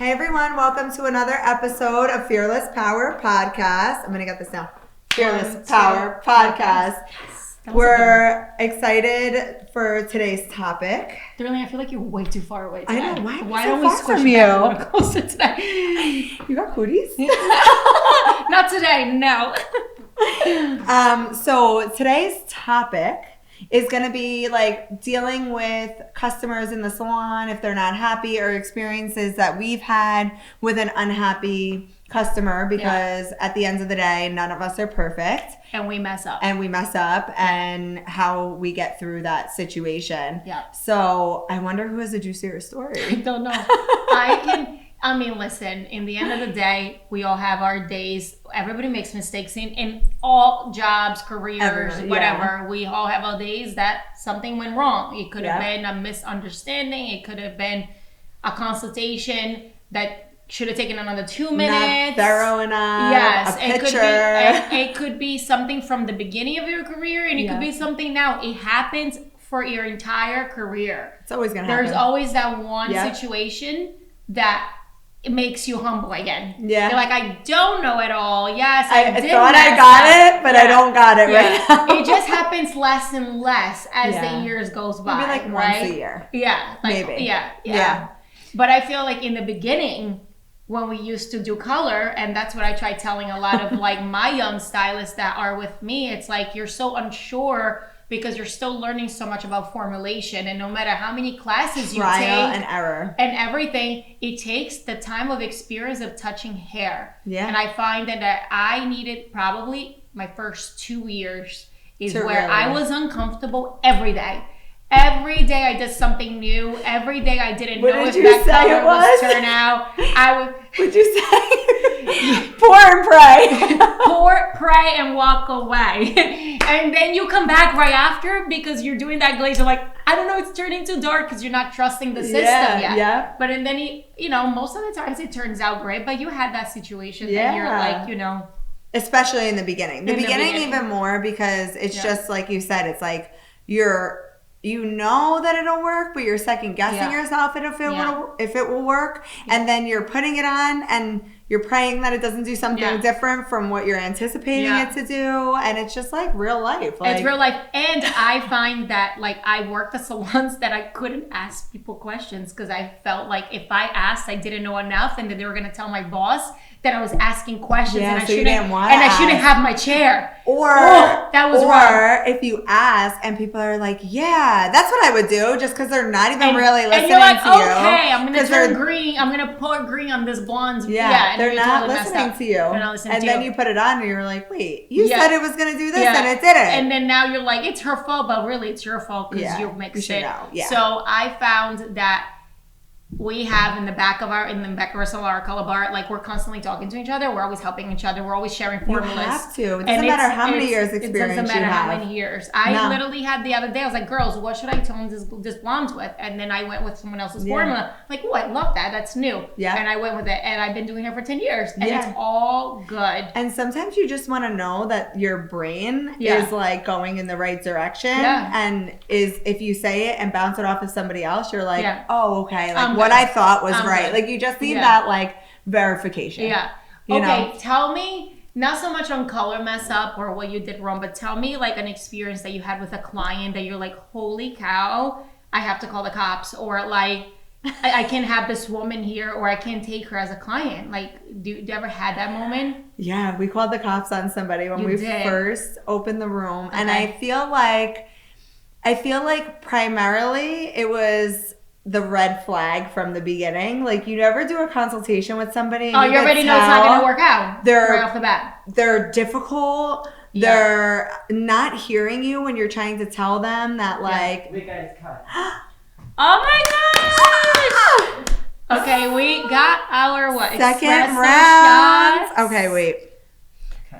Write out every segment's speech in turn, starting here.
Hey everyone, welcome to another episode of Fearless Power Podcast. I'm going to get this now. Fearless Power Podcast. We're excited for today's topic. Darlene, I feel like you're way too far away today. I know. Why don't so we far squish from it you? a little closer today? You got cooties? Not today, no. So today's topic is going to be like dealing with customers in the salon if they're not happy, or experiences that we've had with an unhappy customer, because at the end of the day, none of us are perfect. And we mess up. And how we get through that situation. Yeah. So I wonder who has a juicier I story. don't know. Listen, in the end of the day, we all have our days. Everybody makes mistakes in all jobs, careers, whatever. We all have our days that something went wrong. It could have been a misunderstanding. It could have been a consultation that should have taken another 2 minutes. Not thorough enough. Yes. A picture. It could be something from the beginning of your career, and it could be something now. It happens for your entire career. It's always going to happen. There's always that one situation that it makes you humble again. Yeah. You're like, I don't know it all. Yes, I did thought I got it, but I don't got it right now. It just happens less and less as the years goes by. Maybe like once a year. Yeah. Maybe. Yeah. But I feel like in the beginning, when we used to do color, and that's what I try telling a lot of like my young stylists that are with me, it's like you're so unsure because you're still learning so much about formulation, and no matter how many classes you take, trial and error and everything, it takes the time of experience of touching hair. Yeah. And I find that I needed probably my first 2 years is where really. I was uncomfortable every day. Every day I did something new. Every day I didn't know if that color was turn out. Would you say pour and pray? Pour, pray, and walk away. And then you come back right after because you're doing that glaze. You're like, I don't know, it's turning too dark because you're not trusting the system yet. Yeah. But and then, most of the times it turns out great. But you had that situation that you're like, Especially in the beginning. The beginning even more, because it's just like you said, it's like you know that it'll work, but you're second guessing yourself if it will work. And then you're putting it on and you're praying that it doesn't do something different from what you're anticipating it to do. And it's just like real life. It's real life. And I find that like I worked at salons that I couldn't ask people questions because I felt like if I asked, I didn't know enough, and then they were going to tell my boss that I was asking questions and I shouldn't have my chair. Or that was wrong. If you ask and people are like, yeah, that's what I would do, just because they're not even really listening and you're like, to you. Okay, I'm going to turn green. I'm going to pour green on this blonde. Yeah, they're not listening to you. They're not listening and to you. then you put it on and you're like, wait, you said it was going to do this and it didn't. And then now you're like, it's her fault, but really it's your fault because you mixed it. Yeah. So I found that we have in the back of our salon, our color bar, like we're constantly talking to each other. We're always helping each other. We're always sharing formulas. You have to. It doesn't matter how many years experience you have. It doesn't matter how many years. I literally had the other day, I was like, girls, what should I tone this blonde with? And then I went with someone else's formula. Like, oh, I love that. That's new. Yeah. And I went with it. And I've been doing it for 10 years. And it's all good. And sometimes you just want to know that your brain is like going in the right direction. Yeah. And if you say it and bounce it off of somebody else, you're like, oh, okay. Like what I thought was right. Like you just need that like verification. Yeah. Okay, tell me, not so much on color mess up or what you did wrong, but tell me like an experience that you had with a client that you're like, holy cow, I have to call the cops, or like I can't have this woman here, or I can't take her as a client. Like, do you ever had that moment? Yeah, we called the cops on somebody when we first opened the room. Okay. And I feel like primarily it was the red flag from the beginning. Like you never do a consultation with somebody. And you already know it's not going to work out right off the bat. They're difficult. Yeah. They're not hearing you when you're trying to tell them that like. We guys cut. Oh my gosh! Okay, we got our second round. Okay, wait.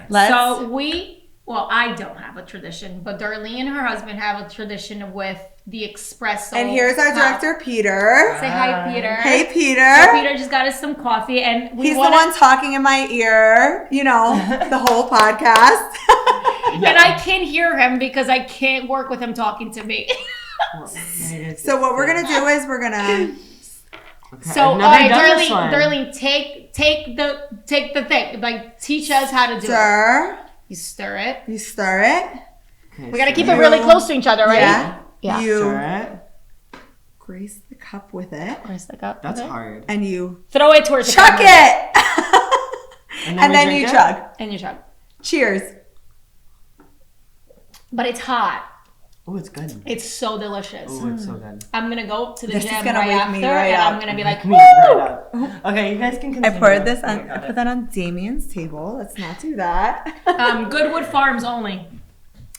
Okay. Well, I don't have a tradition, but Darlene and her husband have a tradition with the espresso. And here's our director, Peter. Say hi, Peter. Hey, Peter. So Peter just got us some coffee, and he's the one talking in my ear, the whole podcast. And I can't hear him because I can't work with him talking to me. So what we're going to do is we're going to Okay, So, all I've never right, done this one. Darlene, take the thing. Like, teach us how to do it. You stir it. You stir it. Okay, We gotta keep stir it really close to each other, right? Yeah. Yeah. You Stir it. grace the cup with it. Where's the cup? That's Okay. hard. And you Throw it towards the chuck cup. it. And And we then drink you it? chug. And you chug. Cheers. But it's hot. Oh, it's good. It's so delicious. Oh, it's so good. I'm gonna go to the This is gym gonna right wake after, me right and up. I'm gonna be like, Me woo! right up. Okay, you guys can continue. I poured this Oh my on. God. I put that on Damien's table. Let's not do that. Goodwood Farms only.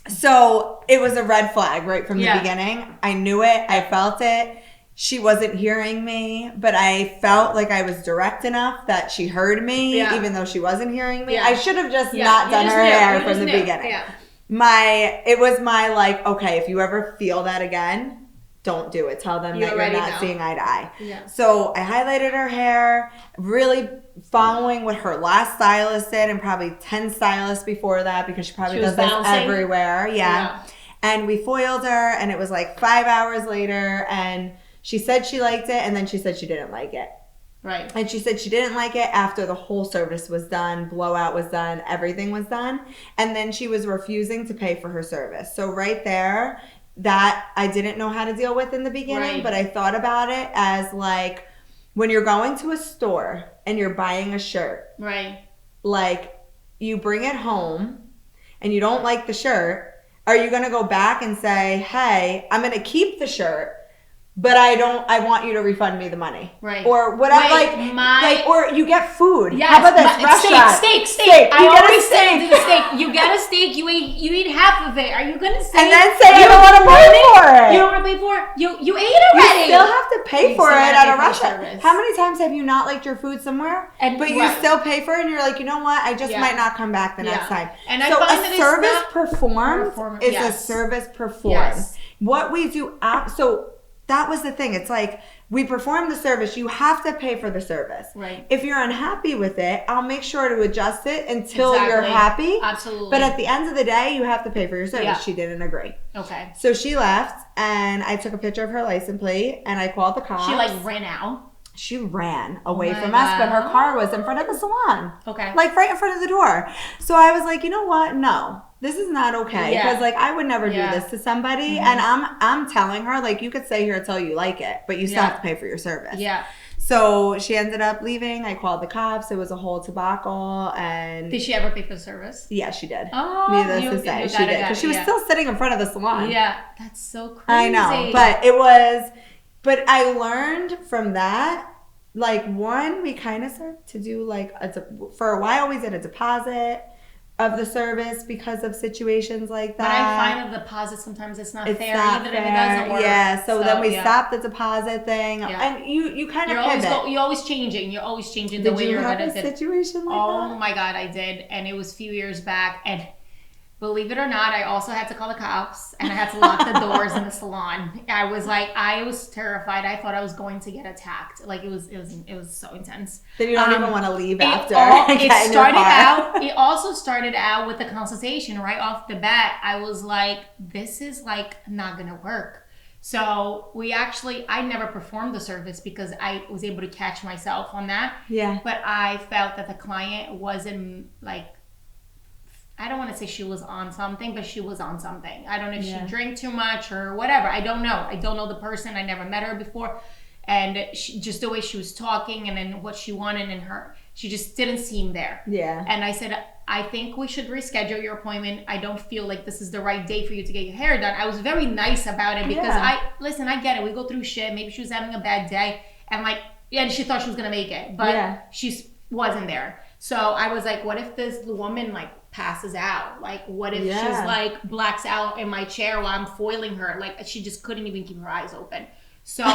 So it was a red flag right from the Yeah. beginning. I knew it. I felt it. She wasn't hearing me, but I felt like I was direct enough that she heard me, Yeah. even though she wasn't hearing me. Yeah. I should have just Yeah, not you done just her knew. hair You from just the knew. beginning. Yeah. It was my like, okay, if you ever feel that again, don't do it. Tell them You that you're already not know. seeing eye to eye. Yeah. So I highlighted her hair, really following what her last stylist did, and probably 10 stylists before that, because she probably She was does this bouncing? everywhere. Yeah. And we foiled her, and it was like 5 hours later, and she said she liked it, and then she said she didn't like it. Right. And she said she didn't like it after the whole service was done, blowout was done, everything was done. And then she was refusing to pay for her service. So right there, that I didn't know how to deal with in the beginning, Right. but I thought about it as like when you're going to a store and you're buying a shirt, Right. like you bring it home and you don't like the shirt, are you going to go back and say, hey, I'm going to keep the shirt, but I want you to refund me the money. Right. Or what I Wait, like, or you get food. Yes, How about this? Restaurant. Steak. I You get a always say steak. to the steak, you get a steak, you eat half of it. Are you gonna say? And then say I don't want to pay for it. You don't want to pay for it. You ate You already. still have to pay You for still it gotta at a pay for the restaurant. service. How many times have you not liked your food somewhere, And- but you right. still pay for it, and you're like, you know what? I just Yeah. might not come back the next Yeah. time. And I so find a that it's service not performed is a yes. service performed. Yes. What we do so that was the thing. It's like we perform the service. You have to pay for the service. Right. If you're unhappy with it, I'll make sure to adjust it until you're Exactly. happy. Absolutely. But at the end of the day, you have to pay for your service. Yeah. She didn't agree. Okay. So she left, and I took a picture of her license plate, and I called the cops. She like ran out. She ran away my from us, but her God. car was in front of the salon. Okay. Like right in front of the door. So I was like, you know what? No, this is not okay. Yeah. Because like I would never Yeah. do this to somebody. And I'm telling her, like, you could stay here until you like it, but you still Yeah. have to pay for your service. Yeah. So she ended up leaving. I called the cops. It was a whole debacle. And Did she ever pay for the service? yeah, she did. Oh, Needless you- to say, you she got it, did. Because she was yeah. still sitting in front of the salon. Yeah. That's so crazy. I know, but it was, but I learned from that, like, one, we kind of started to do like, for a while we did a deposit of the service because of situations like But that. I find the deposit sometimes it's not It's fair, not even fair. if it doesn't work. Yeah, so then we yeah. stopped the deposit thing. Yeah. And you kind of You're always pivot. you're always changing. You're always changing the Did way you you're have gonna a do. situation like Oh that? my God, I did. And it was a few years back. And believe it or not, I also had to call the cops and I had to lock the doors in the salon. I was terrified. I thought I was going to get attacked. Like it was so intense. Then you don't even want to leave after. It also started out with the consultation right off the bat. I was like, this is like not gonna work. So I never performed the service because I was able to catch myself on that. Yeah. But I felt that the client wasn't like, I don't want to say she was on something, but she was on something. I don't know if she drank too much or whatever. I don't know. I don't know the person. I never met her before. And just the way she was talking and then what she wanted in her, she just didn't seem there. Yeah. And I said, I think we should reschedule your appointment. I don't feel like this is the right day for you to get your hair done. I was very nice about it because I get it. We go through shit. Maybe she was having a bad day and she thought she was going to make it, but she wasn't there. So I was like, what if this woman like passes out? Like, what if she's like blacks out in my chair while I'm foiling her? Like she just couldn't even keep her eyes open. So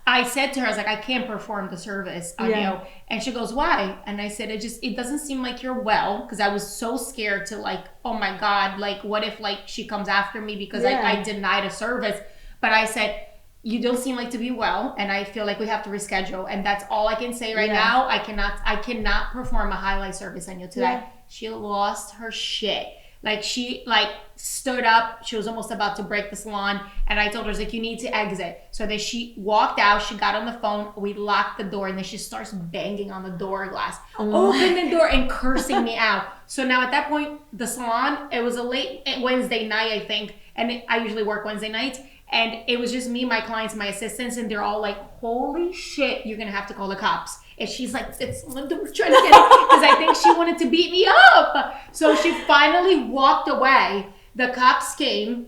I said to her, I was like, I can't perform the service on you. And she goes, why? And I said, it doesn't seem like you're well. Because I was so scared to like, oh my God, like what if like she comes after me because I denied a service. But I said, you don't seem like to be well. And I feel like we have to reschedule. And that's all I can say right now. I cannot perform a highlight service on you today. She lost her shit. Like she like stood up. She was almost about to break the salon. And I told her, I was like, you need to exit. So then she walked out. She got on the phone. We locked the door. And then she starts banging on the door glass. Open the door and cursing me out. So now at that point, the salon, it was a late Wednesday night, I think. And I usually work Wednesday nights. And it was just me, my clients, my assistants. And they're all like, holy shit, you're going to have to call the cops. And she's like, it's trying to get it because I think she wanted to beat me up. So she finally walked away. The cops came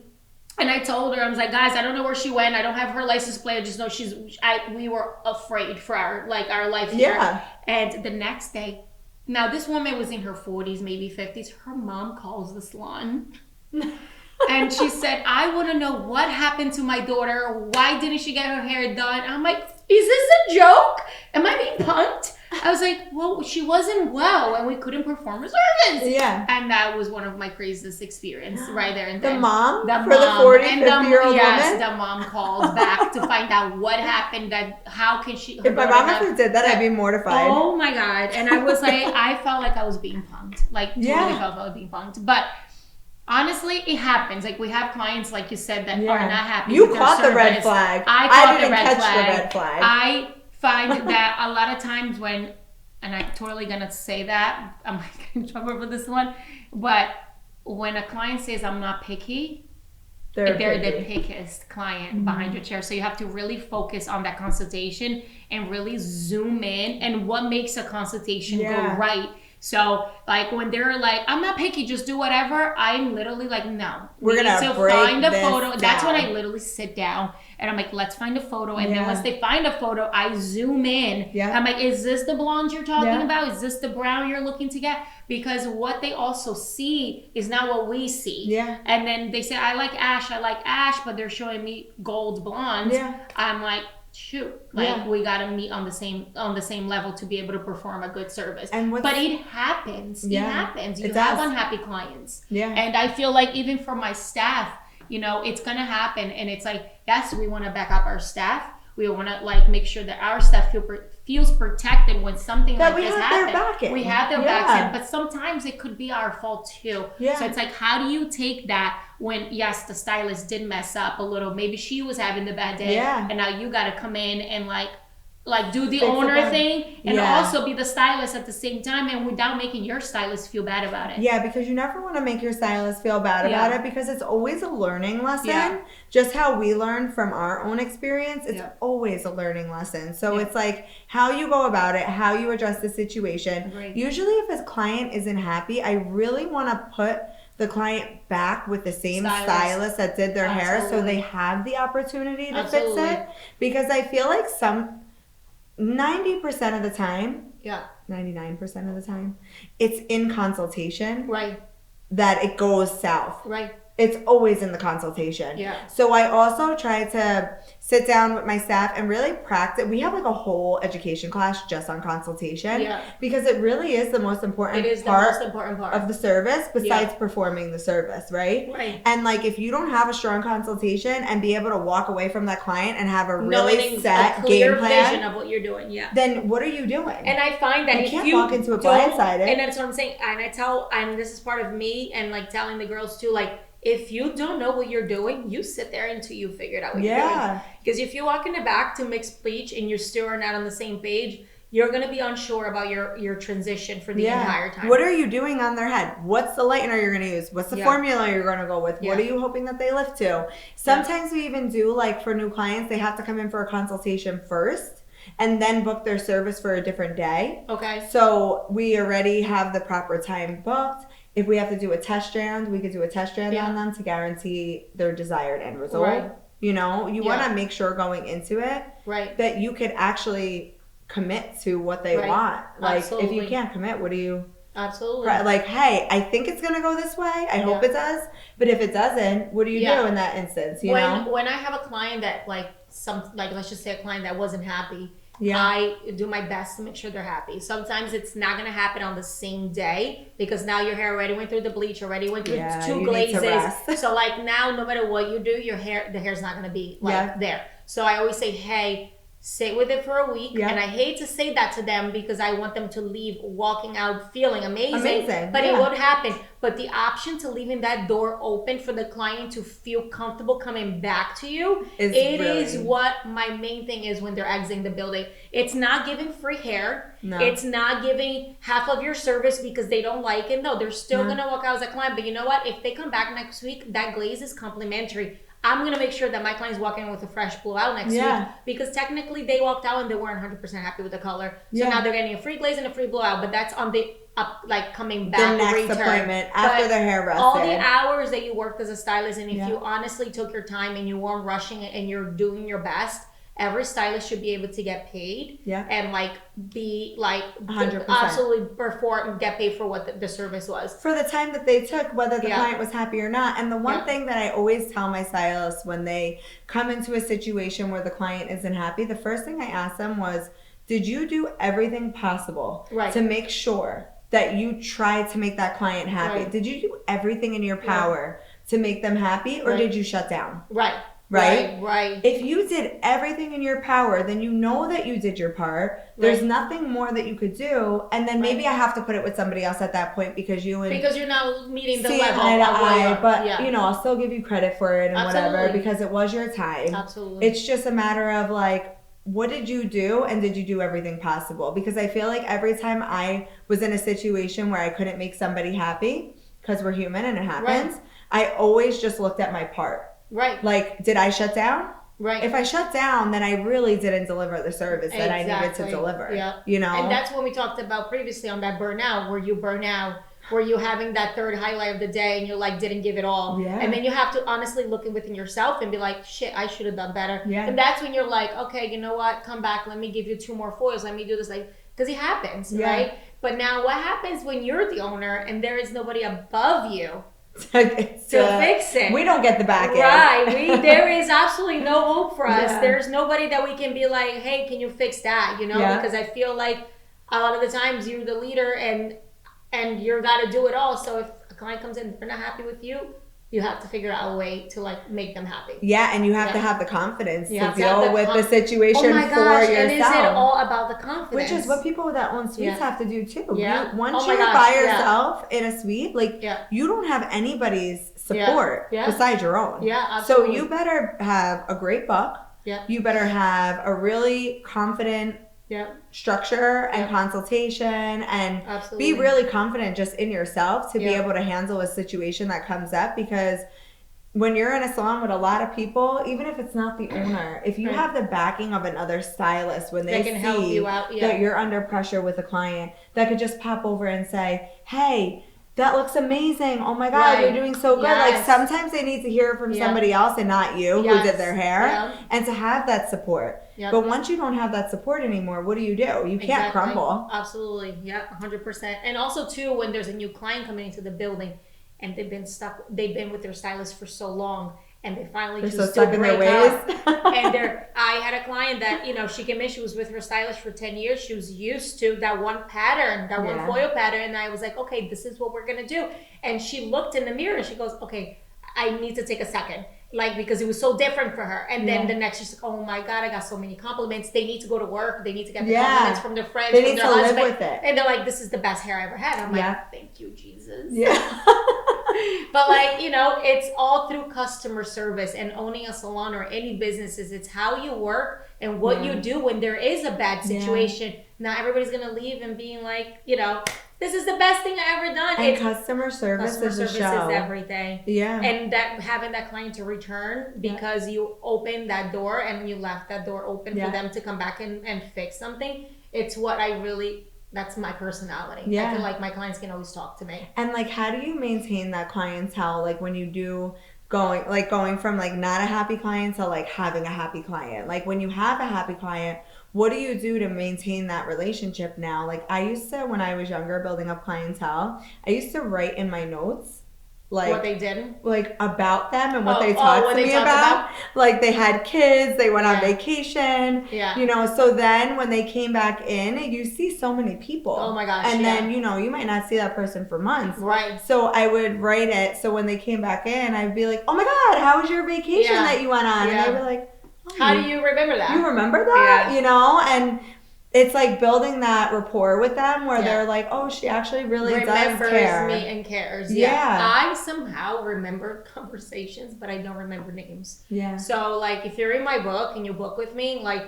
and I told her, I was like, guys, I don't know where she went. I don't have her license plate. I just know we were afraid for our life here. Yeah. And the next day, now this woman was in her 40s, maybe 50s. Her mom calls the salon. And she said, I want to know what happened to my daughter. Why didn't she get her hair done? I'm like, is this a joke? Am I being punked? I was like, well, she wasn't well and we couldn't perform a service. Yeah. And that was one of my craziest experiences right there and then. The mom? For the 40, 50-year-old yes, woman? the mom calls back to find out what happened. That how can she... If my mom ever did that, I'd be mortified. Oh my God. And I was like, I felt like I was being punked. Like, totally felt like I was being punked. But... honestly, it happens. Like we have clients, like you said, that are not happy. You with caught their the red service. flag. I caught didn't the red catch flag. the red flag. I find that a lot of times when, and I'm totally gonna say that, I'm like in trouble for this one, but when a client says I'm not picky, they're the pickiest client behind your chair. So you have to really focus on that consultation and really zoom in and what makes a consultation go right. So, like, when they're like, I'm not picky, just do whatever, I'm literally like, no. We're going to find a this photo. down. That's when I literally sit down and I'm like, let's find a photo. And then once they find a photo, I zoom in. Yeah. I'm like, is this the blonde you're talking about? Is this the brown you're looking to get? Because what they also see is not what we see. Yeah. And then they say, I like ash, but they're showing me gold blondes. Yeah. I'm like, shoot, like we gotta meet on the same level to be able to perform a good service. But it happens. It happens. You have unhappy clients. Yeah. And I feel like even for my staff, you know, it's gonna happen. And it's like, yes, we want to back up our staff. We want to like make sure that our staff feels protected when something like this happens. We have their backs in, but sometimes it could be our fault too. Yeah. So it's like, how do you take that when, yes, the stylist did mess up a little. Maybe she was having the bad day. Yeah. And now you got to come in and like do the owner thing and also be the stylist at the same time and without making your stylist feel bad about it. Yeah, because you never want to make your stylist feel bad about it because it's always a learning lesson. Yeah. Just how we learn from our own experience, it's always a learning lesson. So it's like how you go about it, how you address the situation. Right. Usually if a client isn't happy, I really want to put the client back with the same stylist that did their hair so they have the opportunity to fix it. Because I feel like 90% of the time, 99% of the time, it's in consultation that it goes south. Right. It's always in the consultation. Yeah. So I also try to sit down with my staff and really practice. We have like a whole education class just on consultation because it really is the most important part of the service besides performing the service, right? Right. And like if you don't have a strong consultation and be able to walk away from that client and have a really set game plan, vision of what you're doing, then what are you doing? And I find that if you walk into it blindsided, and that's what I'm saying. And this is part of me and like telling the girls too, like, if you don't know what you're doing, you sit there until you figure it out what you're doing. Because if you walk in the back to mix bleach and you still are not on the same page, you're going to be unsure about your transition for the entire time. What are you doing on their head? What's the lightener you're going to use? What's the formula you're going to go with? What are you hoping that they lift to? Sometimes we even do, like for new clients, they have to come in for a consultation first and then book their service for a different day. Okay. So we already have the proper time booked. If we have to do a test strand, we could do a test strand on them to guarantee their desired end result. Right. You know, you want to make sure going into it that you could actually commit to what they want. Like, if you can't commit, what do you... Absolutely. Like, hey, I think it's going to go this way. I hope it does. But if it doesn't, what do you do in that instance? You know? When I have a client that, let's just say a client that wasn't happy, I do my best to make sure they're happy. Sometimes it's not going to happen on the same day because now your hair already went through the bleach, already went through 2 glazes. So like now, no matter what you do, the hair's not going to be there. So I always say, hey, sit with it for a week. Yeah. And I hate to say that to them because I want them to leave walking out feeling amazing. But yeah. it would happen. But the option to leaving that door open for the client to feel comfortable coming back to you, is what my main thing is when they're exiting the building. It's not giving free hair. No. It's not giving half of your service because they don't like it. No, they're still going to walk out as a client. But you know what? If they come back next week, that glaze is complimentary. I'm going to make sure that my clients walk in with a fresh blowout next week because technically they walked out and they weren't 100% happy with the color. So now they're getting a free glaze and a free blowout, but that's on the coming back the next return. appointment after their hair rested. All the hours that you worked as a stylist, and if you honestly took your time and you weren't rushing it and you're doing your best, every stylist should be able to get paid and be 100%. Absolutely perform, get paid for what the service was. For the time that they took, whether the client was happy or not. And the one thing that I always tell my stylists when they come into a situation where the client isn't happy, the first thing I ask them was, did you do everything possible to make sure that you tried to make that client happy? Did you do everything in your power to make them happy, or did you shut down? Right. If you did everything in your power, then you know that you did your part. There's nothing more that you could do. And then maybe I have to put it with somebody else at that point because you're not meeting the level eye to eye. But I'll still give you credit for it and whatever because it was your time. Absolutely. It's just a matter of what did you do, and did you do everything possible? Because I feel like every time I was in a situation where I couldn't make somebody happy, because we're human and it happens, I always just looked at my part. Did I shut down? If I shut down, then I really didn't deliver the service that I needed to deliver. You know? And that's what we talked about previously on that burnout, where you burn out, where you having that third highlight of the day and you're didn't give it all. And then you have to honestly look within yourself and be like, shit, I should have done better. And that's when you're like, okay, you know what? Come back. Let me give you 2 more foils. Let me do this. Because it happens, right? But now what happens when you're the owner and there is nobody above you to fix it? We don't get the back end. Right. There is absolutely no hope for us. There's nobody that we can be like, hey, can you fix that? You know, because I feel like a lot of the times you're the leader and you're got to do it all. So if a client comes in, they're not happy with you, you have to figure out a way to make them happy. Yeah, and you have to have the confidence to deal with the situation for yourself. And is it all about the confidence? Which is what people that own suites have to do too. Once you're by yourself in a suite, you don't have anybody's support besides your own. Absolutely. So you better have a great book. You better have a really confident structure and consultation and be really confident just in yourself to be able to handle a situation that comes up, because when you're in a salon with a lot of people, even if it's not the owner, if you have the backing of another stylist, when they can see help you out, that you're under pressure with a client, that could just pop over and say, hey, that looks amazing. Oh my God, you're doing so good. Sometimes they need to hear it from somebody else and not you who did their hair, and to have that support. But once you don't have that support anymore, what do? You can't crumble. Absolutely. 100%. And also too, when there's a new client coming into the building and they've been with their stylist for so long, and they finally choose to break up. And I had a client that, she came in, she was with her stylist for 10 years. She was used to that one pattern, that one foil pattern. And I was like, okay, this is what we're going to do. And she looked in the mirror and she goes, okay, I need to take a second. Because it was so different for her. And then the next, she's like, oh my God, I got so many compliments. They need to go to work. They need to get the compliments from their friends, they from need their to husband. live with it. And they're like, this is the best hair I ever had. I'm like, thank you, Jesus. But it's all through customer service and owning a salon or any businesses. It's how you work and what you do when there is a bad situation. Not everybody's going to leave and being like, this is the best thing I ever done. And customer service is everything. Yeah. And that having that client to return because you opened that door and you left that door open for them to come back and fix something. It's what that's my personality. I feel like my clients can always talk to me. And how do you maintain that clientele? When you do going from not a happy client to having a happy client. When you have a happy client, what do you do to maintain that relationship now? I used to, when I was younger, building up clientele, I used to write in my notes what they did, about them and what they talked to me about. They had kids, they went on vacation, so then when they came back in, you see so many people. Oh my gosh. And then, you might not see that person for months. Right. So I would write it. So when they came back in, I'd be like, oh my God, how was your vacation that you went on? And they'd be like, How do you remember that? You remember that? Yeah. You know, and it's like building that rapport with them where they're like, oh, she actually really does care. Me and cares. Yeah. I somehow remember conversations, but I don't remember names. Yeah. So like if you're in my book and you book with me, like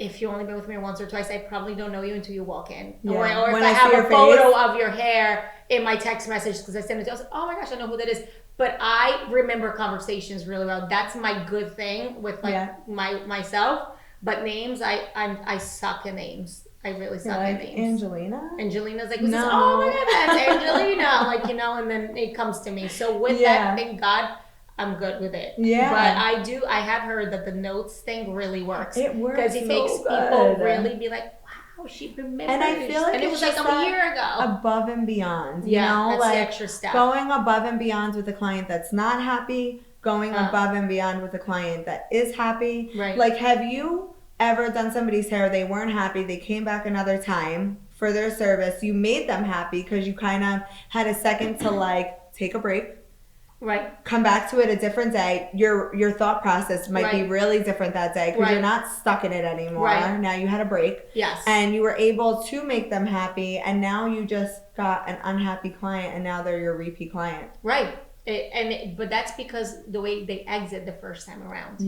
if you only been with me once or twice, I probably don't know you until you walk in. Yeah. Or when if I have a photo face. of your hair in my text message because I send it to you, I was like, oh my gosh, I know who that is. But I remember conversations really well. That's my good thing with like myself. But names, I suck at names. I really suck at names. Angelina? Angelina's like, no. oh my God, that's Angelina. Like, you know, and then it comes to me. So with that, thank God, I'm good with it. Yeah. But I have heard that the notes thing really works. It works because it makes people really be like, wow, she remembers. And I feel like it was like a year ago. Above and beyond. You know, that's like the extra step. Going above and beyond with a client that's not happy, going above and beyond with a client that is happy. Right. Like, have you ever done somebody's hair, they weren't happy, they came back another time for their service, you made them happy because you kind of had a second to like take a break, right, come back to it a different day, your thought process might be really different that day because you're not stuck in it anymore. Now you had a break, and you were able to make them happy, and now you just got an unhappy client and now they're your repeat client, but that's because the way they exit the first time around.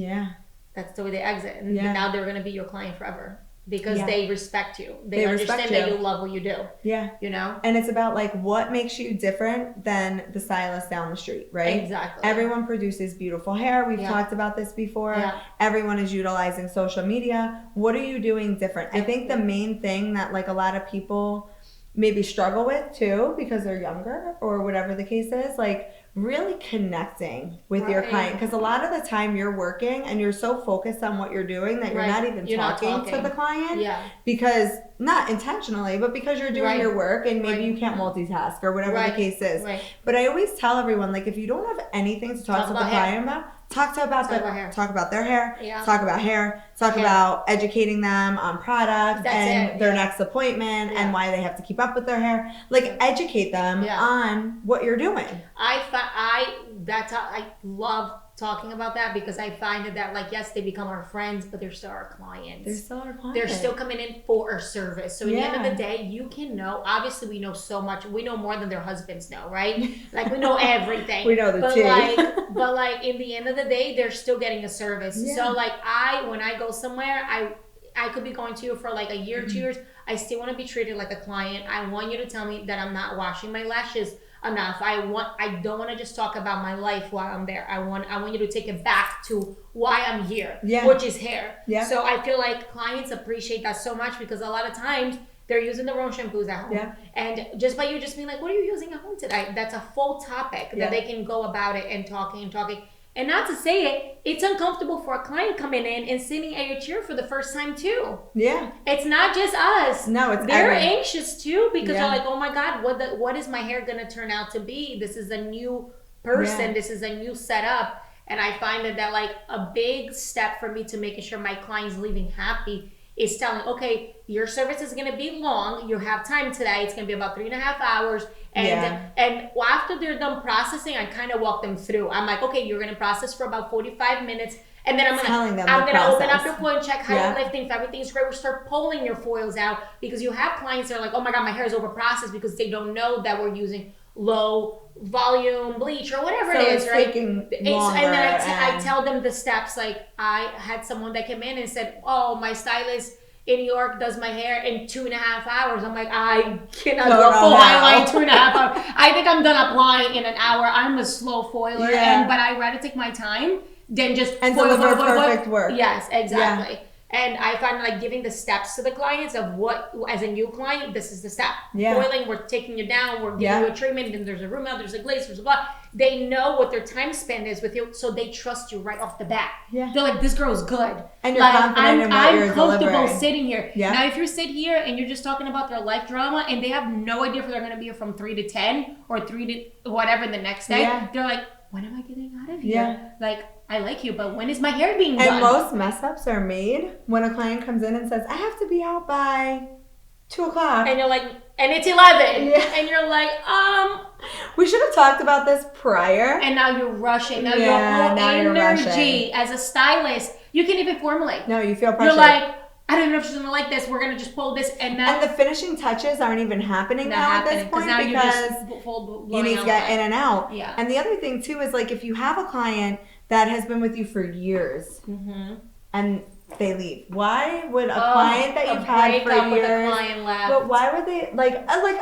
That's the way they exit. And now they're going to be your client forever because they respect you. They understand that you love what you do. Yeah. You know? And it's about like what makes you different than the stylist down the street, right? Exactly. Everyone produces beautiful hair. We've talked about this before. Everyone is utilizing social media. What are you doing different? I think the main thing that like a lot of people maybe struggle with too because they're younger or whatever the case is, like really connecting with your client, because a lot of the time you're working and you're so focused on what you're doing that you're not even talking to the client because not intentionally, but because you're doing your work and maybe you can't multitask or whatever the case is. But I always tell everyone, like, if you don't have anything to talk to the client about, talk about their hair, talk about hair, talk about educating them on products and their next appointment and why they have to keep up with their hair. Like, educate them on what you're doing. I love talking about that because I find that like, yes, they become our friends, but they're still our clients. They're still coming in for a service. So at the end of the day, you can know, obviously we know so much. We know more than their husbands know, right? Like we know everything. We know the tea. But like in the end of the day, they're still getting a service. So like when I go somewhere, I could be going to you for like a year, 2 years. I still want to be treated like a client. I want you to tell me that I'm not washing my lashes enough. I don't want to just talk about my life while I'm there. I want you to take it back to why I'm here, which is hair. So I feel like clients appreciate that so much because a lot of times they're using the wrong shampoos at home. And just by you just being like, what are you using at home today? That's a full topic that they can go about it and talking. And not to say it, it's uncomfortable for a client coming in and sitting at your chair for the first time too. It's not just us. No, they're anxious too because they're like, oh my God, what is my hair gonna turn out to be? This is a new person. This is a new setup. And I find that like a big step for me to making sure my client's leaving happy is telling, okay, your service is gonna be long. You have time today. It's gonna be about 3.5 hours. And after they're done processing, I kind of walk them through. I'm like, okay, you're gonna process for about 45 minutes, and then I'm gonna open up your foil and check how you're lifting. If everything's great, we'll start pulling your foils out because you have clients that are like, oh my God, my hair is over processed because they don't know that we're using low volume bleach or whatever it is, right? And then I tell them the steps. Like I had someone that came in and said, oh, my stylist in New York does my hair in 2.5 hours. I'm like, I cannot do a full highlight 2.5 hours. I think I'm done applying in an hour. I'm a slow foiler, but I rather take my time than just deliver perfect work. Yes, exactly. And I find like giving the steps to the clients of what, as a new client, this is the step. Foiling, we're taking you down, we're giving you a treatment, then there's a room out, there's a glaze, there's a blah. They know what their time spent is with you, so they trust you right off the bat. They're like, this girl's good. And you're confident in what you're delivering. I'm comfortable sitting here. Now, if you sit here and you're just talking about their life drama and they have no idea if they're going to be here from 3 to 10 or 3 to whatever the next day, they're like, when am I getting out of here? Like, I like you, but when is my hair being done? And most mess ups are made when a client comes in and says, I have to be out by 2 o'clock. And you're like, and it's 11. And you're like, we should have talked about this prior. And now you're rushing. Now your whole energy as a stylist, You can't even formulate. No, you feel pressure. You're like, I don't even know if she's gonna like this. We're gonna just pull this and then. And the finishing touches aren't even happening now at this point because you need to get in and out. Yeah. And the other thing too is like if you have a client that has been with you for years and they leave, why would a client that you've had for years? With a client left. But why would they like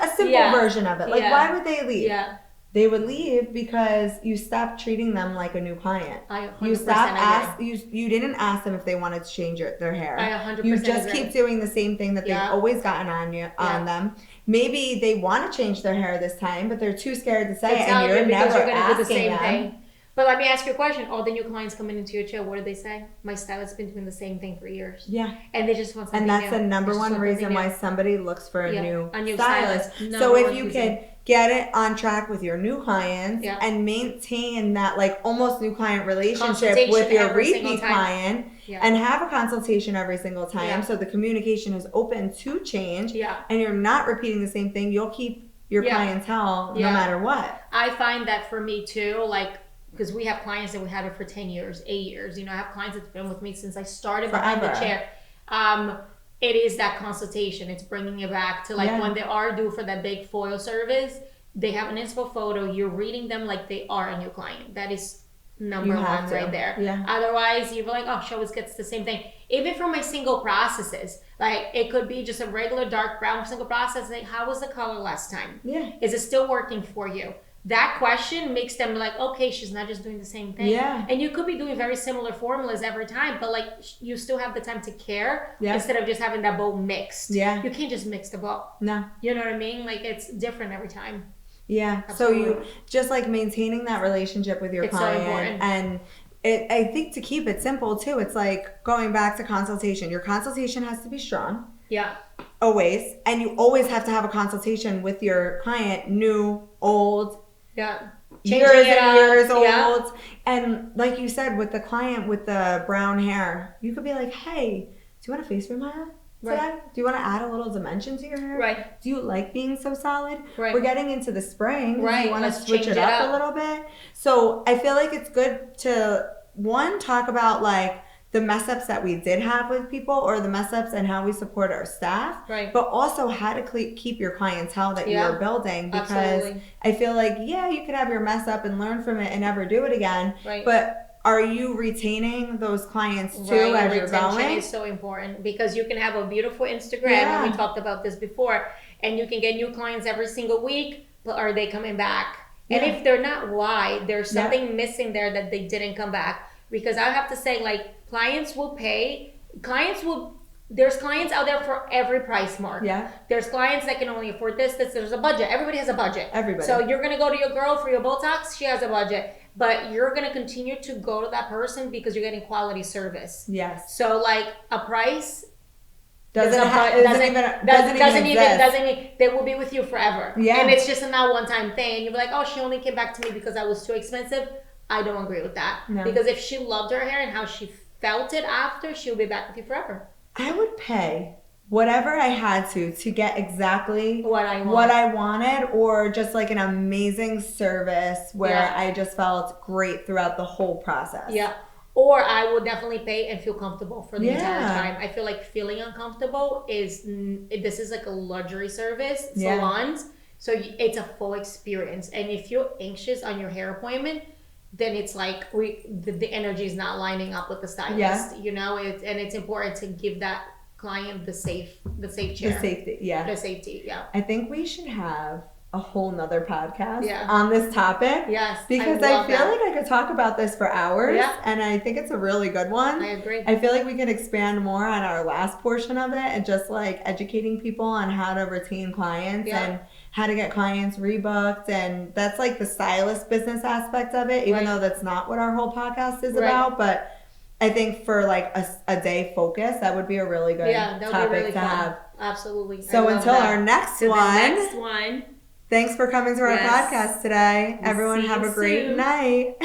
a simple version of it? Like why would they leave? Yeah. They would leave because you stopped treating them like a new client. I 100% You stopped agree. you didn't ask them if they wanted to change their hair. I 100% You just agree. keep doing the same thing that they've always gotten on them. Maybe they want to change their hair this time, but they're too scared to say it, and you're never asking them. But let me ask you a question. All the new clients coming into your chair, what do they say? My stylist's been doing the same thing for years. Yeah. And they just want something new. And that's new. the number one reason why somebody looks for a new stylist. So if you could get it on track with your new clients and maintain that like almost new client relationship with your repeat client and have a consultation every single time so the communication is open to change and you're not repeating the same thing, you'll keep your clientele no matter what. I find that for me too, like, because we have clients that we have it for 10 years, 8 years. You know, I have clients that's been with me since I started behind the chair. It is that consultation. It's bringing it back to like when they are due for that big foil service, they have an inspo photo. You're reading them like they are a new client. That is number one right there. Yeah. Otherwise, you're like, oh, she always gets the same thing. Even for my single processes, like it could be just a regular dark brown single process. Like, how was the color last time? Yeah. Is it still working for you? That question makes them like, okay, she's not just doing the same thing. Yeah. And you could be doing very similar formulas every time, but like you still have the time to care instead of just having that bowl mixed. Yeah. You can't just mix the bowl. No. You know what I mean? Like it's different every time. Yeah. Absolutely. So you just like maintaining that relationship with your client. So important. And I think to keep it simple too, it's like going back to consultation. Your consultation has to be strong. Yeah. Always. And you always have to have a consultation with your client, new, old. Yeah. Years and years old. And like you said, with the client with the brown hair, you could be like, hey, do you want a face reminder today? Right. Do you want to add a little dimension to your hair? Right. Do you like being so solid? Right. We're getting into the spring. Right. Do you want to Let's switch it up a little bit? So I feel like it's good to, one, talk about like the mess ups that we did have with people or the mess ups and how we support our staff. Right. But also how to keep your clientele that you're building, because Absolutely. I feel like, you could have your mess up and learn from it and never do it again. Right. But are you retaining those clients too as you're going? Retention is so important because you can have a beautiful Instagram, and we talked about this before, and you can get new clients every single week, but are they coming back? And if they're not, why? There's something missing there that they didn't come back. Because I have to say, like, clients will pay. There's clients out there for every price mark. Yeah. There's clients that can only afford this. There's a budget. Everybody has a budget. Everybody. So you're going to go to your girl for your Botox. She has a budget. But you're going to continue to go to that person because you're getting quality service. Yes. So, like, a price doesn't mean they will be with you forever. Yeah. And it's just a not one-time thing. And you're like, oh, she only came back to me because I was too expensive. I don't agree with that. No. Because if she loved her hair and how she felt it after, she'll be back with you forever. I would pay whatever I had to get exactly what I wanted, or just like an amazing service where I just felt great throughout the whole process. Yeah. Or I will definitely pay and feel comfortable for the entire time. I feel like feeling uncomfortable this is like a luxury service, salons. So it's a full experience. And if you're anxious on your hair appointment, then it's like the energy is not lining up with the stylist, you know. It's important to give that client the safe chair, the safety. I think we should have a whole nother podcast on this topic. Yes, because I feel like I could talk about this for hours, and I think it's a really good one. I agree. I feel like we could expand more on our last portion of it and just like educating people on how to retain clients and how to get clients rebooked, and that's like the stylist business aspect of it, even though that's not what our whole podcast is about. But I think for like a day focus, that would be a really good topic to have. Absolutely. So until our next one. Thanks for coming to our podcast today. Everyone have a great night.